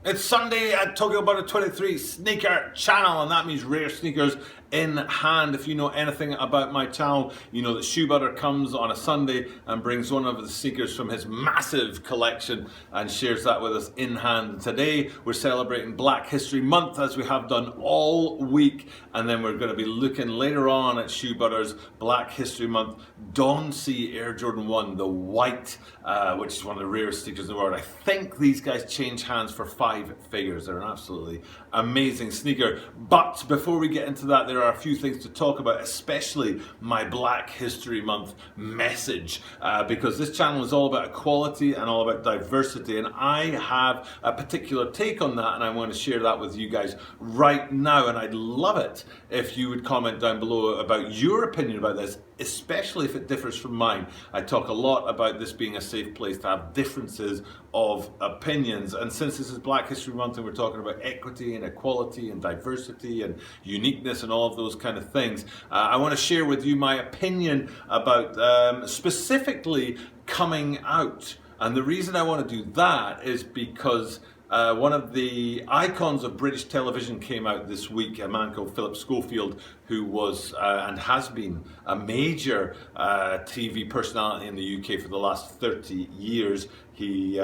It's Sunday at Tokyo Butter 23 Sneaker Channel, and that means rare sneakers in hand. If you know anything about my channel, you know that Shoe Butter comes on a Sunday and brings one of the sneakers from his massive collection and shares that with us in hand. Today we're celebrating Black History Month, as we have done all week, and then we're going to be looking later on at Shoe Butter's Black History Month Dawn C Air Jordan 1, the white, which is one of the rarest sneakers in the world. I think these guys change hands for 5 figures. They're an absolutely amazing sneaker. But before we get into that, there are a few things to talk about, especially my Black History Month message, because this channel is all about equality and all about diversity, and I have a particular take on that, and I want to share that with you guys right now. And I'd love it if you would comment down below about your opinion about this, especially if it differs from mine. I talk a lot about this being a safe place to have differences of opinions, and since this is Black History Month and we're talking about equity and equality and diversity and uniqueness and all of those kind of things, I want to share with you my opinion about specifically coming out. And the reason I want to do that is because one of the icons of British television came out this week, a man called Philip Schofield, who was and has been a major TV personality in the UK for the last 30 years. He,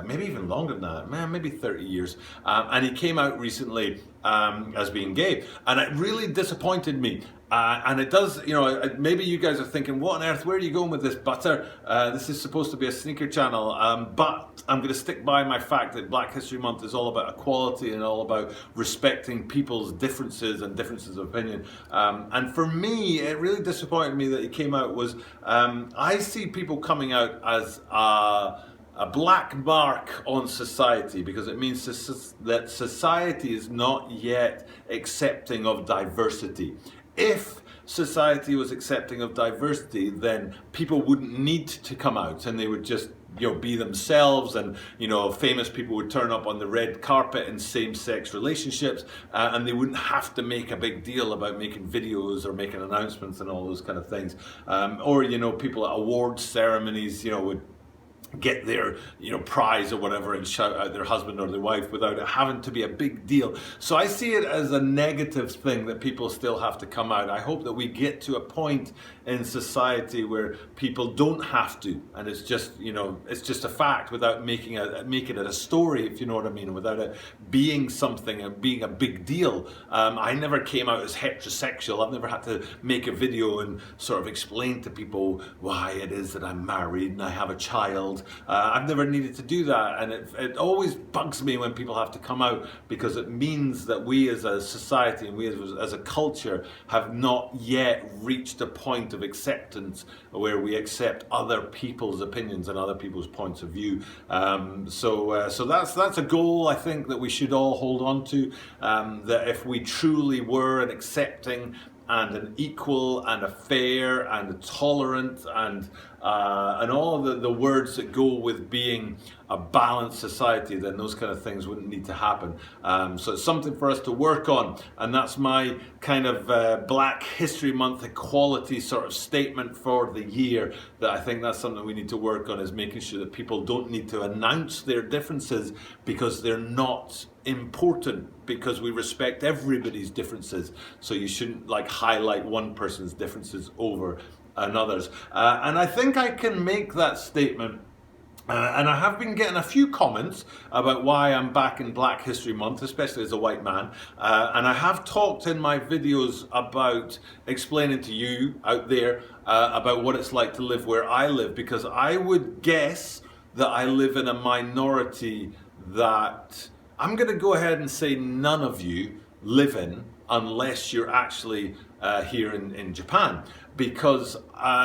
maybe even longer than that, man, maybe 30 years. And he came out recently as being gay. And it really disappointed me. And it does, you know, maybe you guys are thinking, what on earth, where are you going with this, Butter? This is supposed to be a sneaker channel. But I'm going to stick by my fact that Black History Month is all about equality and all about respecting people's differences and differences of opinion. And for me, it really disappointed me that he came out was, I see people coming out as a black mark on society, because it means that society is not yet accepting of diversity. If society was accepting of diversity, then people wouldn't need to come out and they would just, you know, be themselves, and, you know, famous people would turn up on the red carpet in same-sex relationships, and they wouldn't have to make a big deal about making videos or making announcements and all those kind of things. Or, you know, people at awards ceremonies, you know, would get their, you know, prize or whatever and shout out their husband or their wife without it having to be a big deal. So I see it as a negative thing that people still have to come out. I hope that we get to a point in society where people don't have to, and it's just, you know, it's just a fact without making it a story, if you know what I mean, without it being something and being a big deal. I never came out as heterosexual. I've never had to make a video and sort of explain to people why it is that I'm married and I have a child. I've never needed to do that, and it always bugs me when people have to come out, because it means that we as a society and we as a culture have not yet reached a point of acceptance where we accept other people's opinions and other people's points of view. So that's a goal I think that we should all hold on to, that if we truly were an accepting and an equal and a fair and a tolerant and all of the words that go with being a balanced society, then those kind of things wouldn't need to happen. So it's something for us to work on, and that's my kind of Black History Month equality sort of statement for the year, that I think that's something we need to work on, is making sure that people don't need to announce their differences because they're not important, because we respect everybody's differences. So you shouldn't like highlight one person's differences over another's. And I think I can make that statement. And I have been getting a few comments about why I'm back in Black History Month, especially as a white man. And I have talked in my videos about explaining to you out there about what it's like to live where I live, because I would guess that I live in a minority that I'm going to go ahead and say none of you live in, unless you're actually here in Japan, because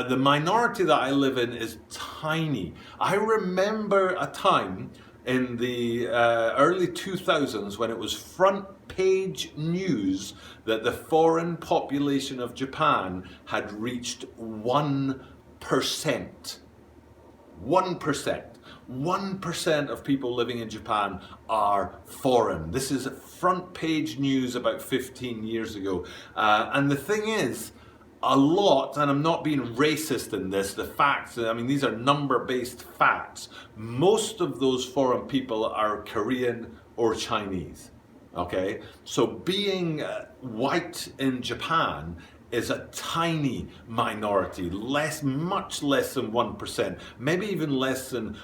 the minority that I live in is tiny. I remember a time in the early 2000s when it was front page news that the foreign population of Japan had reached 1%. 1%. 1% of people living in Japan are foreign. This is front page news about 15 years ago. And the thing is, a lot, and I'm not being racist in this, the facts, I mean, these are number-based facts. Most of those foreign people are Korean or Chinese. Okay, so being white in Japan is a tiny minority, much less than 1%, maybe even less than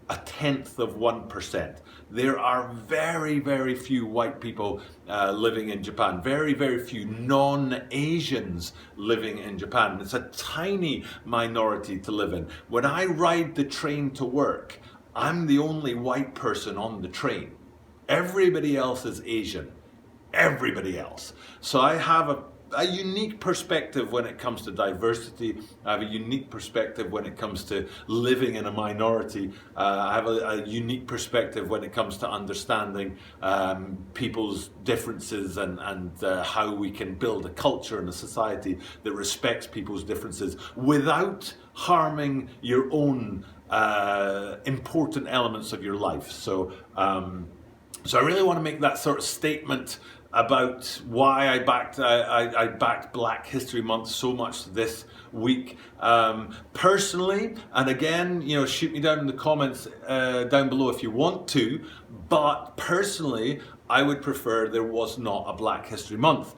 0.1%. There are very, very few white people living in Japan, very, very few non-Asians living in Japan. It's a tiny minority to live in. When I ride the train to work, I'm the only white person on the train. Everybody else is Asian. Everybody else. So I have a unique perspective when it comes to diversity. I have a unique perspective when it comes to living in a minority. I have a unique perspective when it comes to understanding people's differences and how we can build a culture and a society that respects people's differences without harming your own important elements of your life. So I really want to make that sort of statement about why I backed Black History Month so much this week. Personally, and again, you know, shoot me down in the comments down below if you want to, but personally, I would prefer there was not a Black History Month.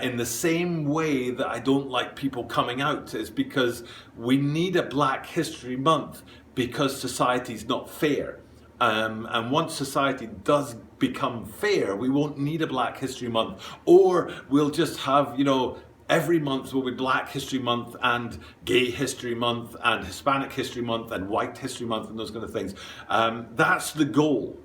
In the same way that I don't like people coming out, is because we need a Black History Month because society's not fair. And once society does become fair, we won't need a Black History Month, or we'll just have, you know, every month will be Black History Month and Gay History Month and Hispanic History Month and White History Month and those kind of things. That's the goal.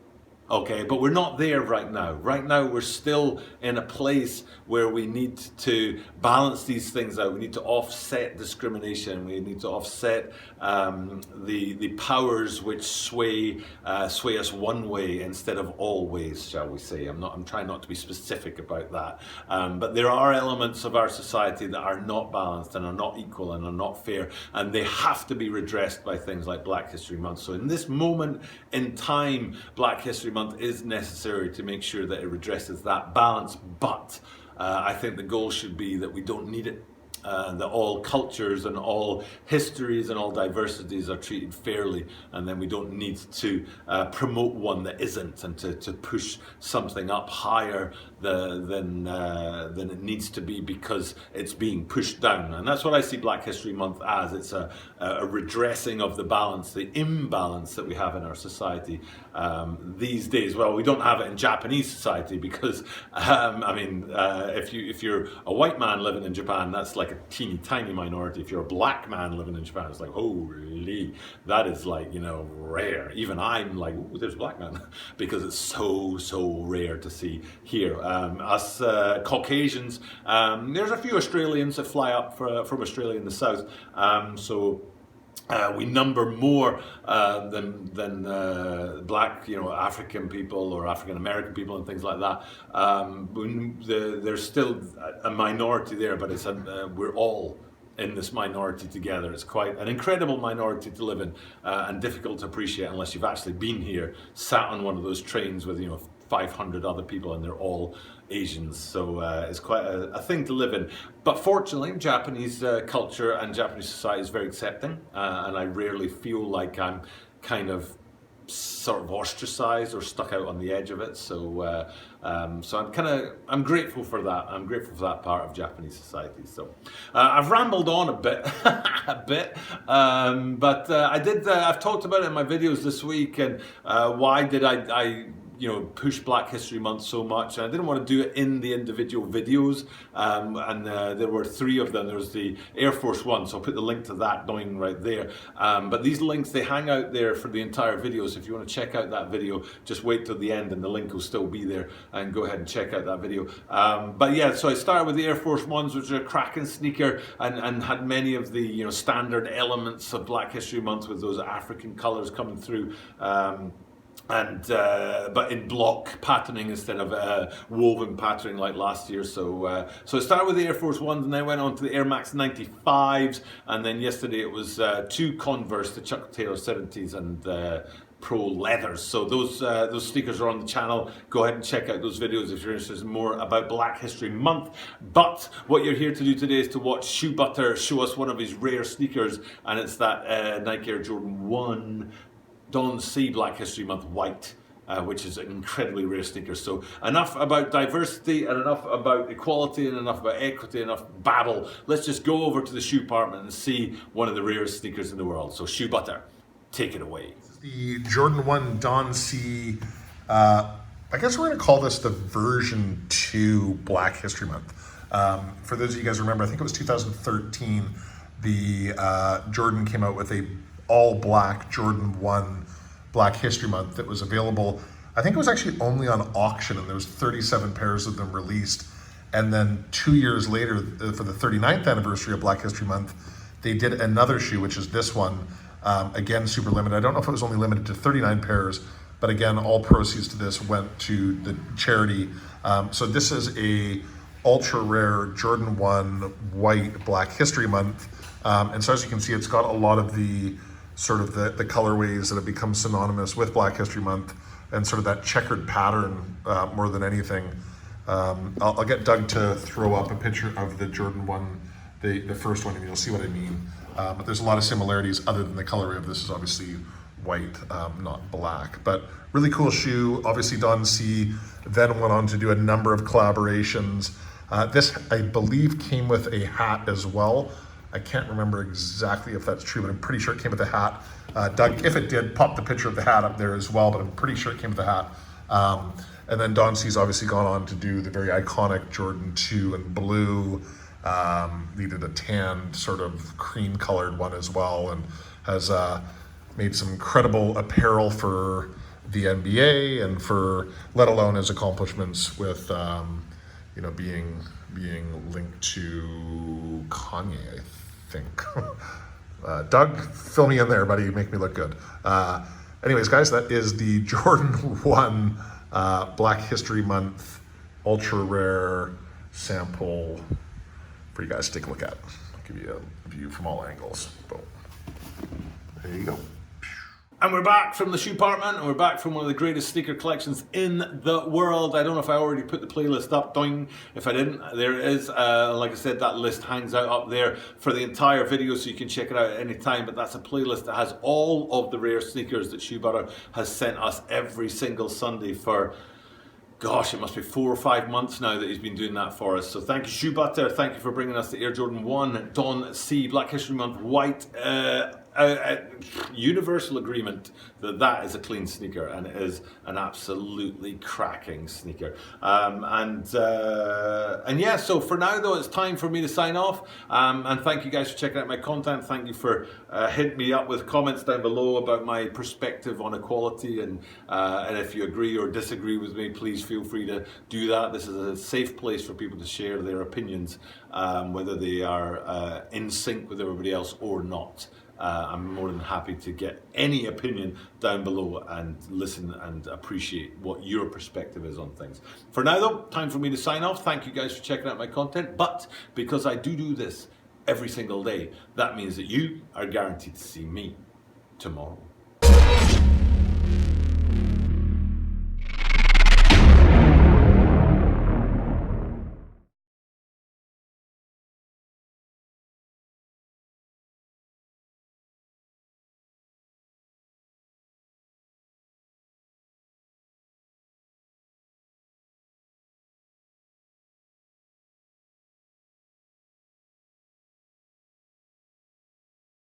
Okay, but we're not there right now. Right now, we're still in a place where we need to balance these things out. We need to offset discrimination. We need to offset the powers which sway us one way instead of all ways, shall we say. I'm trying not to be specific about that. But there are elements of our society that are not balanced and are not equal and are not fair, and they have to be redressed by things like Black History Month. So in this moment in time, Black History Month is necessary to make sure that it redresses that balance, but I think the goal should be that we don't need it. That all cultures and all histories and all diversities are treated fairly, and then we don't need to promote one that isn't, and to push something up higher than it needs to be because it's being pushed down. And that's what I see Black History Month as. It's a redressing of the balance, the imbalance that we have in our society these days. Well, we don't have it in Japanese society because if you're a white man living in Japan, that's like a teeny tiny minority. If you're a black man living in Japan, it's like, holy, that is like, you know, rare. Even I'm like, ooh, there's a black man, because it's so rare to see here. Us Caucasians, there's a few Australians that fly up from Australia in the south, we number more than black, you know, African people or African American people and things like that. There's still a minority there, but we're all in this minority together. It's quite an incredible minority to live in, and difficult to appreciate unless you've actually been here, sat on one of those trains with, you know, 500 other people, and they're all Asians. So it's quite a thing to live in. But fortunately, Japanese culture and Japanese society is very accepting, and I rarely feel like I'm kind of sort of ostracized or stuck out on the edge of it. So I'm grateful for that. I'm grateful for that part of Japanese society. So I've rambled on a bit, but I've talked about it in my videos this week, and why did I push Black History Month so much. And I didn't want to do it in the individual videos, and there were 3 of them. There was the Air Force One, so I'll put the link to that going right there. But these links, they hang out there for the entire video, so if you want to check out that video, just wait till the end and the link will still be there, and go ahead and check out that video. But yeah, so I started with the Air Force Ones, which are a cracking sneaker, and had many of the, you know, standard elements of Black History Month with those African colours coming through. But in block patterning instead of woven patterning like last year. So I started with the Air Force Ones, and then went on to the Air Max 95s, and then yesterday it was 2 Converse, the Chuck Taylor 70s, and Pro Leathers. So those sneakers are on the channel. Go ahead and check out those videos if you're interested in more about Black History Month. But what you're here to do today is to watch Shoe Butter show us one of his rare sneakers, and it's that Nike Air Jordan 1 Don't See Black History Month white. which is an incredibly rare sneaker. So enough about diversity and enough about equality and enough about equity, enough babble. Let's just go over to the shoe department and see one of the rarest sneakers in the world. So Shoe Butter, take it away. The Jordan 1 Don C, I guess we're going to call this the version 2 Black History Month. For those of you guys remember, I think it was 2013, the Jordan came out with a all black Jordan 1 Black History Month that was available. I think it was actually only on auction, and there was 37 pairs of them released. And then 2 years later, for the 39th anniversary of Black History Month, they did another shoe, which is this one, again, super limited. I don't know if it was only limited to 39 pairs, but again, all proceeds to this went to the charity. So this is a ultra rare Jordan 1 white Black History Month. And so as you can see, it's got a lot of the sort of the colorways that have become synonymous with Black History Month and sort of that checkered pattern more than anything. I'll get Doug to throw up a picture of the Jordan 1, the first one, and you'll see what I mean. But there's a lot of similarities other than the colorway of this is obviously white, not black. But really cool shoe. Obviously Don C then went on to do a number of collaborations. This, I believe, came with a hat as well. I can't remember exactly if that's true, but I'm pretty sure it came with a hat. Doug, if it did, pop the picture of the hat up there as well, but I'm pretty sure it came with a hat. And then Don C's obviously gone on to do the very iconic Jordan 2 in blue. He did a tan sort of cream colored one as well, and has made some incredible apparel for the NBA and for, let alone his accomplishments with being linked to Kanye, I think. Doug, fill me in there, buddy. You make me look good. Anyways, guys, that is the Jordan 1 Black History Month ultra rare sample for you guys to take a look at. I'll give you a view from all angles. Boom. There you go. And we're back from the shoe department, and we're back from one of the greatest sneaker collections in the world. I don't know if I already put the playlist up, doing. If I didn't, there it is. Like I said, that list hangs out up there for the entire video, so you can check it out at any time. But that's a playlist that has all of the rare sneakers that Shoe Butter has sent us every single Sunday for, gosh, it must be 4 or 5 months now that he's been doing that for us. So thank you, Shoe Butter. Thank you for bringing us the Air Jordan 1 Don C Black History Month white. Universal agreement that is a clean sneaker, and it is an absolutely cracking sneaker. And yeah, so for now though, it's time for me to sign off. And thank you guys for checking out my content. Thank you for hitting me up with comments down below about my perspective on equality, and if you agree or disagree with me, please feel free to do that. This is a safe place for people to share their opinions, whether they are in sync with everybody else or not. I'm more than happy to get any opinion down below and listen and appreciate what your perspective is on things. For now though, time for me to sign off. Thank you guys for checking out my content, but because I do this every single day, that means that you are guaranteed to see me tomorrow.